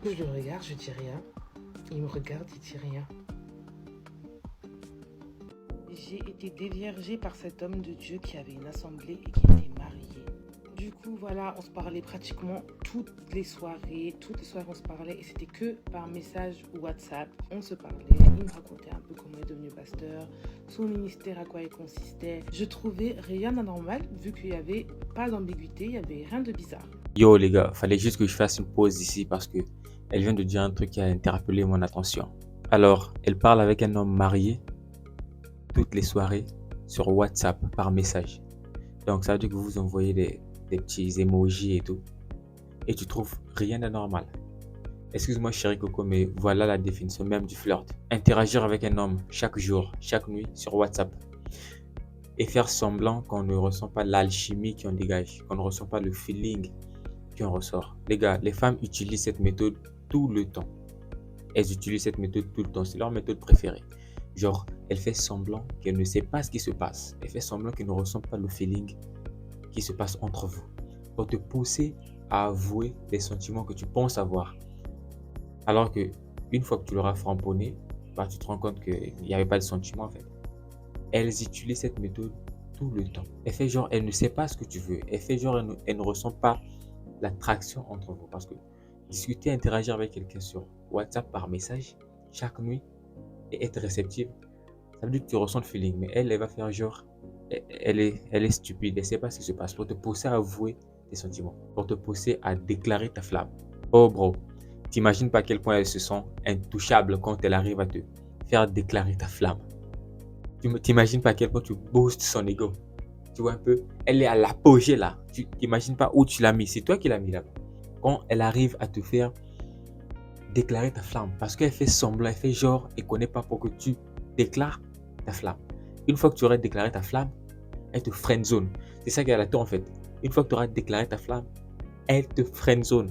coup, je le regarde, je dis rien. Il me regarde, il dit rien. J'ai été déviergée par cet homme de Dieu qui avait une assemblée et qui était marié. Du coup, voilà, on se parlait pratiquement toutes les soirées. Toutes les soirées, on se parlait et c'était que par message WhatsApp. On se parlait, il me racontait un peu comment il est devenu pasteur, son ministère, à quoi il consistait. Je trouvais rien d'anormal vu qu'il n'y avait pas d'ambiguïté, il n'y avait rien de bizarre. Yo les gars, fallait juste que je fasse une pause ici parce que elle vient de dire un truc qui a interpellé mon attention. Alors, elle parle avec un homme marié toutes les soirées sur WhatsApp par message. Donc ça veut dire que vous vous envoyez des petits emojis et tout. Et tu trouves rien d'anormal. Excuse-moi chérie Coco, mais voilà la définition même du flirt. Interagir avec un homme chaque jour, chaque nuit sur WhatsApp. Et faire semblant qu'on ne ressent pas l'alchimie qui en dégage, qu'on ne ressent pas le feeling qui en ressort. Les gars, les femmes utilisent cette méthode tout le temps. Elles utilisent cette méthode tout le temps. C'est leur méthode préférée. Genre, elle fait semblant qu'elle ne sait pas ce qui se passe. Elle fait semblant qu'elle ne ressent pas le feeling qui se passe entre vous. Pour te pousser à avouer les sentiments que tu penses avoir. Alors que une fois que tu l'auras framponné, bah, tu te rends compte qu'il n'y avait pas de sentiments en fait. Elles utilisent cette méthode tout le temps. Elle fait genre, elle ne sait pas ce que tu veux. Elle fait genre, elle ne ressent pas l'attraction entre vous. Parce que discuter, interagir avec quelqu'un sur WhatsApp par message chaque nuit et être réceptive, ça veut dire que tu ressens le feeling. Mais elle va faire genre, elle est stupide. Elle ne sait pas ce qui se passe pour te pousser à avouer tes sentiments, pour te pousser à déclarer ta flamme. Oh bro, t'imagines pas à quel point elle se sent intouchable quand elle arrive à te faire déclarer ta flamme. Tu t'imagines pas à quel point tu boostes son ego. Tu vois un peu, elle est à l'apogée là. Tu t'imagines pas où tu l'as mis. C'est toi qui l'as mis là. Quand elle arrive à te faire déclarer ta flamme, parce qu'elle fait semblant, elle fait genre, elle connaît pas pour que tu déclares ta flamme. Une fois que tu aurais déclaré ta flamme, elle te friendzone. C'est ça qu'elle attend en fait. Une fois que tu auras déclaré ta flamme, elle te friendzone.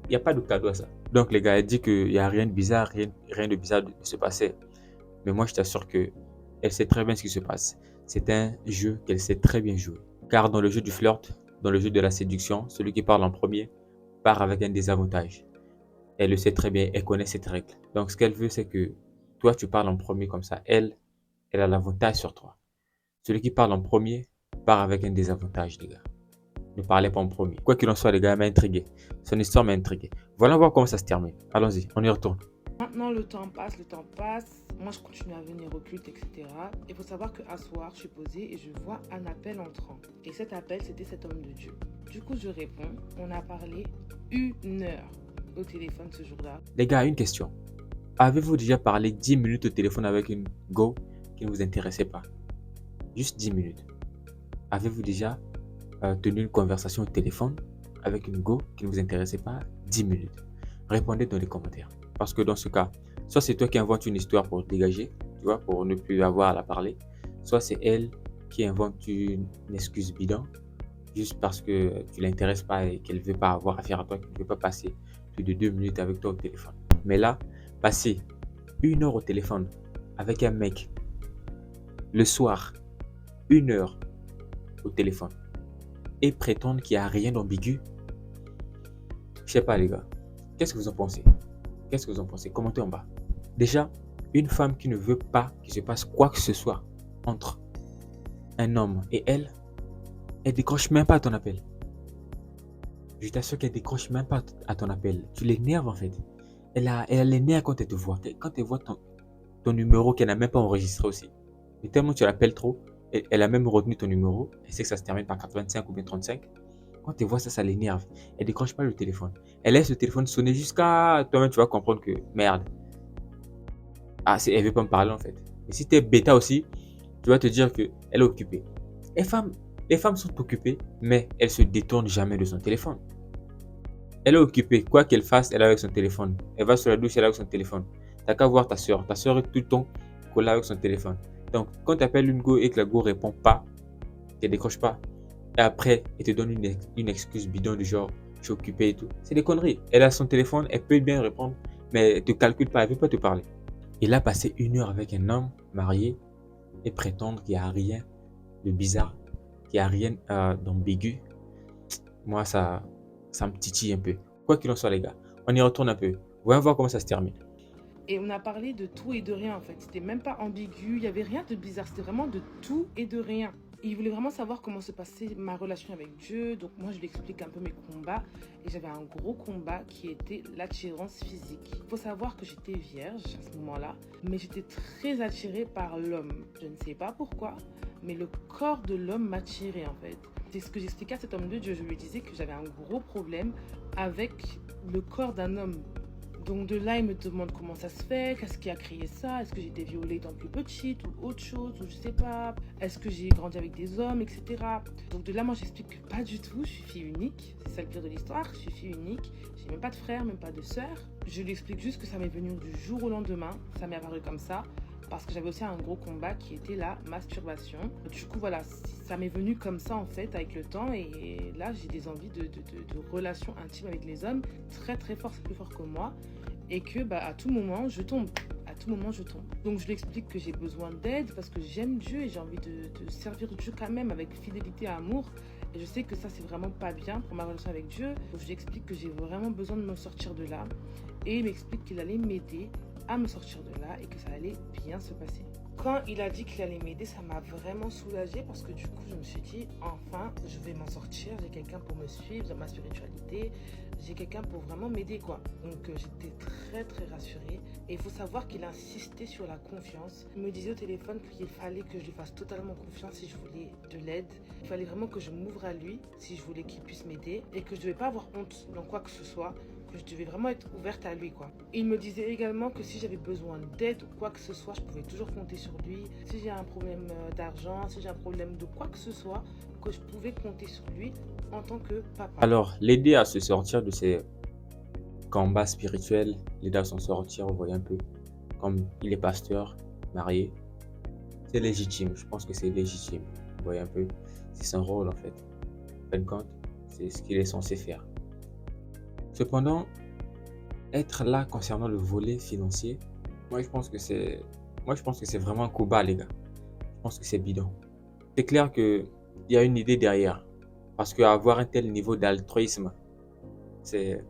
Il n'y a pas de cadeau à ça. Donc les gars, elle dit qu'il n'y a rien de bizarre, rien de bizarre de se passer. Mais moi, je t'assure que elle sait très bien ce qui se passe. C'est un jeu qu'elle sait très bien jouer. Car dans le jeu du flirt, dans le jeu de la séduction, celui qui parle en premier part avec un désavantage. Elle le sait très bien, elle connaît cette règle. Donc ce qu'elle veut, c'est que toi, tu parles en premier comme ça. Elle a l'avantage sur toi. Celui qui parle en premier part avec un désavantage, les gars. Ne parlez pas en premier. Quoi qu'il en soit, les gars, elle m'a intrigué. Son histoire m'a intrigué. Voilà voir comment ça se termine. Allons-y, on y retourne. Maintenant, le temps passe. Moi, je continue à venir au culte, etc. Il faut savoir qu'à soir, je suis posée et je vois un appel entrant. Et cet appel, c'était cet homme de Dieu. Du coup, je réponds. On a parlé 1 heure au téléphone ce jour-là. Les gars, une question. Avez-vous déjà parlé 10 minutes au téléphone avec une go qui ne vous intéressait pas? Juste 10 minutes. Avez-vous déjà tenu une conversation au téléphone avec une go qui ne vous intéressait pas 10 minutes? Répondez dans les commentaires. Parce que dans ce cas, soit c'est toi qui inventes une histoire pour te dégager, tu vois, pour ne plus avoir à la parler, soit c'est elle qui invente une excuse bidon, juste parce que tu ne l'intéresses pas et qu'elle ne veut pas avoir affaire à toi, qu'elle ne veut pas passer plus de 2 minutes avec toi au téléphone. Mais là, passer 1 heure au téléphone avec un mec le soir, 1 heure au téléphone et prétendre qu'il n'y a rien d'ambigu, je sais pas les gars. Qu'est-ce que vous en pensez? Qu'est-ce que vous en pensez? Commentez en bas. Déjà, une femme qui ne veut pas qu'il se passe quoi que ce soit entre un homme et elle décroche même pas à ton appel. Je t'assure qu'elle décroche même pas à ton appel. Tu l'énerves en fait. Elle a les nerfs quand elle te voit. Quand elle voit ton numéro qu'elle n'a même pas enregistré aussi. Mais tellement tu l'appelles trop, elle a même retenu ton numéro. Elle sait que ça se termine par 85 ou bien 35. Quand elle voit ça, ça l'énerve. Elle décroche pas le téléphone. Elle laisse le téléphone sonner jusqu'à toi-même, tu vas comprendre que merde. Ah, elle veut pas me parler en fait. Mais si tu es bêta aussi, tu vas te dire qu'elle est occupée. Les femmes sont occupées, mais elles se détournent jamais de son téléphone. Elle est occupée, quoi qu'elle fasse, elle est avec son téléphone. Elle va sur la douche, elle est avec son téléphone. T'as qu'à voir ta soeur. Ta soeur est tout le temps collée avec son téléphone. Donc, quand tu appelles une go et que la go répond pas, qu'elle décroche pas, et après, elle te donne une excuse bidon du genre, je suis occupé et tout. C'est des conneries. Elle a son téléphone, elle peut bien répondre, mais elle te calcule pas, elle veut pas te parler. Il a passé 1 heure avec un homme marié et prétendre qu'il n'y a rien de bizarre, qu'il n'y a rien d'ambigu. Moi, ça me titille un peu. Quoi qu'il en soit, les gars, On y retourne un peu. Voyons voir comment ça se termine. Et on a parlé de tout et de rien en fait. C'était même pas ambigu, il y avait rien de bizarre, c'était vraiment de tout et de rien. Il voulait vraiment savoir comment se passait ma relation avec Dieu. Donc moi je lui explique un peu mes combats. Et j'avais un gros combat qui était l'attirance physique. Il faut savoir que j'étais vierge à ce moment-là. Mais j'étais très attirée par l'homme. Je ne sais pas pourquoi. Mais le corps de l'homme m'attirait en fait. C'est ce que j'expliquais à cet homme de Dieu. Je lui disais que j'avais un gros problème avec le corps d'un homme. Donc de là, il me demande comment ça se fait, qu'est-ce qui a créé ça, est-ce que j'ai été violée étant plus petite ou autre chose, ou je sais pas, est-ce que j'ai grandi avec des hommes, etc. Donc de là, moi j'explique que pas du tout, je suis fille unique, c'est ça le pire de l'histoire, je suis fille unique, j'ai même pas de frère, même pas de sœur. Je lui explique juste que ça m'est venu du jour au lendemain, ça m'est apparu comme ça, parce que j'avais aussi un gros combat qui était la masturbation. Du coup voilà, ça m'est venu comme ça en fait avec le temps et là j'ai des envies de relations intimes avec les hommes très très fortes, plus fort que moi et que à tout moment je tombe. À tout moment je tombe. Donc je lui explique que j'ai besoin d'aide parce que j'aime Dieu et j'ai envie de servir Dieu quand même avec fidélité et amour. Et je sais que ça c'est vraiment pas bien pour ma relation avec Dieu. Donc je lui explique que j'ai vraiment besoin de me sortir de là. Et il m'explique qu'il allait m'aider à me sortir de là et que ça allait bien se passer. Quand il a dit qu'il allait m'aider, ça m'a vraiment soulagée parce que du coup, je me suis dit, enfin, je vais m'en sortir. J'ai quelqu'un pour me suivre dans ma spiritualité. J'ai quelqu'un pour vraiment m'aider, quoi. Donc, j'étais très, très rassurée. Et il faut savoir qu'il insistait sur la confiance. Il me disait au téléphone qu'il fallait que je lui fasse totalement confiance si je voulais de l'aide. Il fallait vraiment que je m'ouvre à lui si je voulais qu'il puisse m'aider et que je ne devais pas avoir honte dans quoi que ce soit. Que je devais vraiment être ouverte à lui, quoi. Il me disait également que si j'avais besoin d'aide ou quoi que ce soit, je pouvais toujours compter sur lui. Si j'ai un problème d'argent, si j'ai un problème de quoi que ce soit, que je pouvais compter sur lui en tant que papa. Alors, l'aider à se sortir de ses combats spirituels, l'aider à s'en sortir, vous voyez un peu, comme il est pasteur, marié, c'est légitime. Je pense que c'est légitime. Vous voyez un peu, c'est son rôle en fait. En fin de compte, c'est ce qu'il est censé faire. Cependant, être là concernant le volet financier, moi je pense que c'est vraiment un coup bas, les gars. Je pense que c'est bidon. C'est clair qu'il y a une idée derrière. Parce qu'avoir un tel niveau d'altruisme, je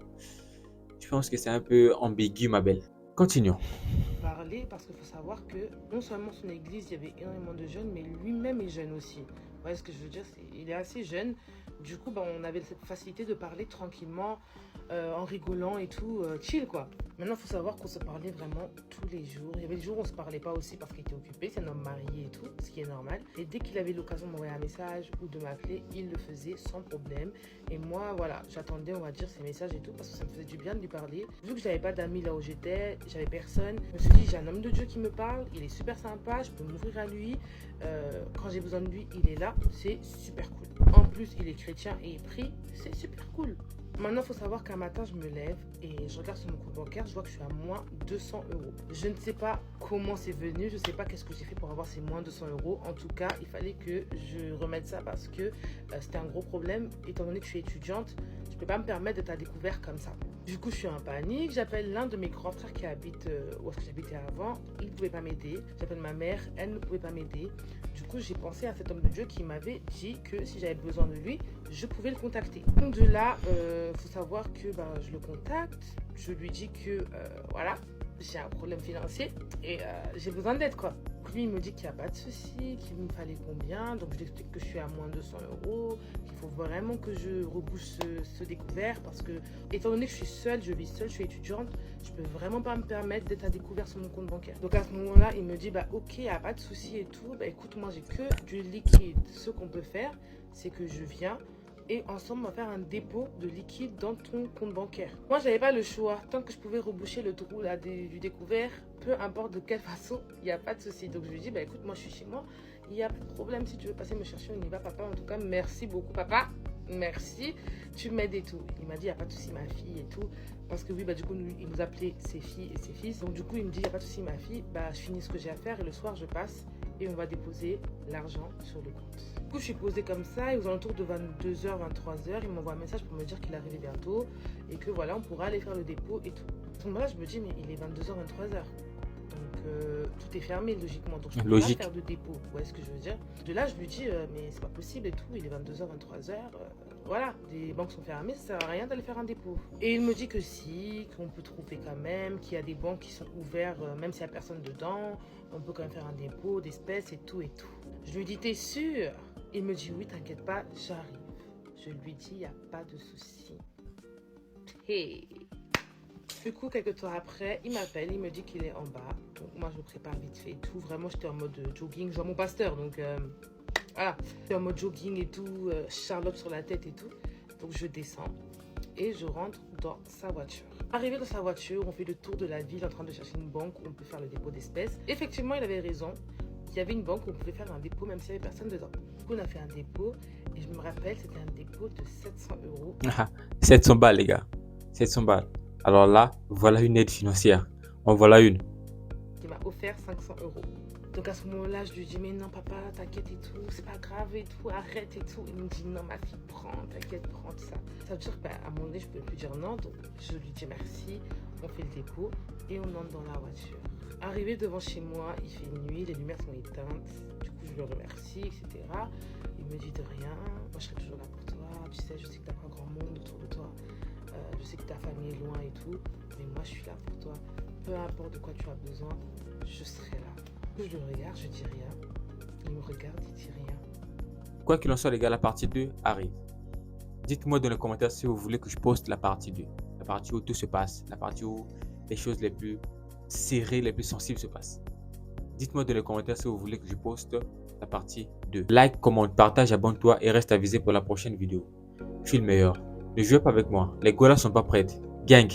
pense que c'est un peu ambigu, ma belle. Continuons. Parler parce qu'il faut savoir que non seulement son église, il y avait énormément de jeunes, mais lui-même est jeune aussi. Vous voyez ce que je veux dire, il est assez jeune. Du coup, on avait cette facilité de parler tranquillement, en rigolant et tout, chill quoi. Maintenant, il faut savoir qu'on se parlait vraiment tous les jours. Il y avait des jours où on se parlait pas aussi parce qu'il était occupé, c'est un homme marié et tout, ce qui est normal. Et dès qu'il avait l'occasion de m'envoyer un message ou de m'appeler, il le faisait sans problème. Et moi, voilà, j'attendais, on va dire, ses messages et tout parce que ça me faisait du bien de lui parler. Vu que j'avais pas d'amis là où j'étais, j'avais personne, je me suis dit, j'ai un homme de Dieu qui me parle, il est super sympa, je peux m'ouvrir à lui. Quand j'ai besoin de lui, il est là, c'est super cool. En plus, il est chrétien et il prie, c'est super cool. Maintenant, il faut savoir qu'un matin, je me lève et je regarde sur mon compte bancaire, je vois que je suis à moins 200 euros. Je ne sais pas comment c'est venu, je ne sais pas qu'est-ce que j'ai fait pour avoir ces moins 200 euros. En tout cas, il fallait que je remette ça parce que c'était un gros problème. Étant donné que je suis étudiante, je ne peux pas me permettre d'être à découvert comme ça. Du coup, je suis en panique. J'appelle l'un de mes grands frères qui habite où est-ce que j'habitais avant. Il ne pouvait pas m'aider. J'appelle ma mère, elle ne pouvait pas m'aider. Du coup, j'ai pensé à cet homme de Dieu qui m'avait dit que si j'avais besoin de lui, je pouvais le contacter. Donc de là, faut savoir que je le contacte. Je lui dis que voilà, j'ai un problème financier et j'ai besoin d'aide quoi. Lui, il me dit qu'il n'y a pas de souci, qu'il me fallait combien. Donc je lui explique que je suis à moins 200 euros, qu'il faut vraiment que je rebouche ce découvert parce que, étant donné que je suis seule, je vis seule, je suis étudiante, je peux vraiment pas me permettre d'être à découvert sur mon compte bancaire. Donc à ce moment-là, il me dit ok, il n'y a pas de souci et tout. Écoute, moi j'ai que du liquide. Ce qu'on peut faire, c'est que je viens et ensemble on va faire un dépôt de liquide dans ton compte bancaire. Moi j'avais pas le choix, tant que je pouvais reboucher le trou là, du découvert, peu importe de quelle façon, il n'y a pas de souci. Donc je lui dis écoute, moi je suis chez moi, il n'y a pas de problème, si tu veux passer me chercher, on y va papa. En tout cas merci beaucoup papa, merci, tu m'aides et tout. Il m'a dit il n'y a pas de souci ma fille et tout, parce que oui du coup il nous appelait ses filles et ses fils. Donc du coup il me dit il n'y a pas de souci ma fille, je finis ce que j'ai à faire et le soir je passe et on va déposer l'argent sur le compte. Du coup, je suis posée comme ça et aux alentours de 22h, 23h, il m'envoie un message pour me dire qu'il arrivait bientôt et que voilà, on pourra aller faire le dépôt et tout. À ce moment-là, je me dis, mais il est 22h, 23h. Donc, tout est fermé logiquement. Donc, je ne peux pas faire de dépôt. Vous voyez ce que je veux dire? De là, je lui dis, mais c'est pas possible et tout. Il est 22h, 23h. voilà, les banques sont fermées, ça sert à rien d'aller faire un dépôt. Et il me dit que si, qu'on peut trouver quand même, qu'il y a des banques qui sont ouvertes, même s'il n'y a personne dedans, on peut quand même faire un dépôt d'espèces et tout et tout. Je lui dis, t'es sûr? Il me dit, oui, t'inquiète pas, j'arrive. Je lui dis, il n'y a pas de souci. Hey. Du coup, quelques temps après, il m'appelle, il me dit qu'il est en bas. Donc moi, je me prépare vite fait et tout. Vraiment, j'étais en mode jogging, je vois mon pasteur, donc voilà. J'étais en mode jogging et tout, Charlotte sur la tête et tout. Donc je descends et je rentre dans sa voiture. Arrivé dans sa voiture, on fait le tour de la ville en train de chercher une banque où on peut faire le dépôt d'espèces. Effectivement, il avait raison. Il y avait une banque où on pouvait faire un dépôt même s'il n'y avait personne dedans. Du coup, on a fait un dépôt et je me rappelle, c'était un dépôt de 700 euros. 700 balles, les gars. 700 balles. Alors là, voilà une aide financière. En voilà une. Il m'a offert 500 euros. Donc à ce moment-là, je lui dis, mais non papa, t'inquiète et tout, c'est pas grave et tout, arrête et tout. Il me dit, non ma fille, prends, t'inquiète, prends ça. Ça veut dire qu'à un moment donné, je ne peux plus dire non. Donc je lui dis merci, on fait le dépôt et on entre dans la voiture. Arrivé devant chez moi, il fait nuit, les lumières sont éteintes. Du coup, je le remercie, etc. Il me dit de rien, moi je serai toujours là pour toi. Tu sais, je sais que t'as pas grand monde autour de toi. Je sais que ta famille est loin et tout, mais moi je suis là pour toi. Peu importe de quoi tu as besoin, je serai là. Je le regarde, je dis rien. Il me regarde, il dit rien. Quoi qu'il en soit, les gars, la partie 2 arrive. Dites-moi dans les commentaires si vous voulez que je poste la partie 2. La partie où tout se passe. La partie où les choses les plus serrées, les plus sensibles se passent. Dites-moi dans les commentaires si vous voulez que je poste la partie 2. Like, commente, partage, abonne-toi et reste avisé pour la prochaine vidéo. Je suis le meilleur. Ne jouez pas avec moi. Les golas sont pas prêtes. Gang!